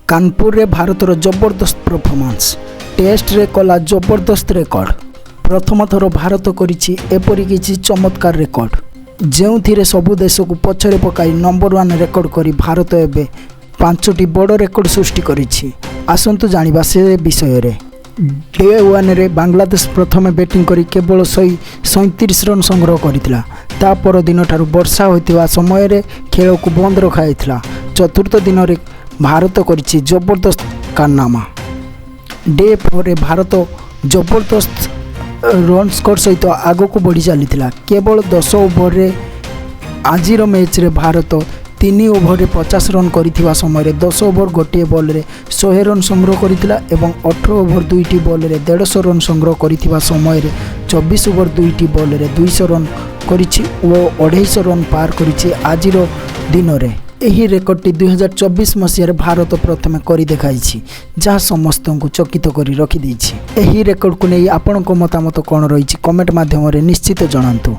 कानपुर रे भारतर जबरदस्त performance test रे कला जबरदस्त रेकर्ड प्रथम थर भारत करिछि एपरि किछि चमत्कार रेकर्ड जेउथिरे सबु देश को पछरे पकाई नंबर 1 रेकर्ड करी भारत एबे 5टी बड़ रेकर्ड सृष्टि करिछि। आसंतु जानिबा से विषय रे। डे 1 रे बांग्लादेश प्रथमे बैटिंग करी केवल 137 रन संग्रह करितला। ता पर दिन ठारू वर्षा होइतिबा समय रे खेल को बंद रखाइतला। चतुर्थ दिन रे भारत करिछि जबरदस्त कारनामा। डे 4 रे भारत जबरदस्त रन स्कोर सहित आग को बढ़ी चली केवल 10 ओवर रे आजिर मैच रे भारत 3 ओवर रे 50 रन करिथिबा समय रे 10 ओवर गोटे बॉल रे 100 रन संग्रह करिथिला एवं 18 ओवर 2टी बॉल रे 150 रन संग्रह करिथिबा समय रे 24 ओवर 2टी बॉल रे 200 रन करिछि ओ 250 रन पार करिछि आजिर दिन रे। एही रेकर्डटी 2024 मसीह भारत प्रथमे करी देखाइछि जहाँ समस्त को चकित करी रखी देछि। एही रेकर्ड को नहीं आपनको मतामत कौन रही कमेंट माध्यम निश्चित जणांतु।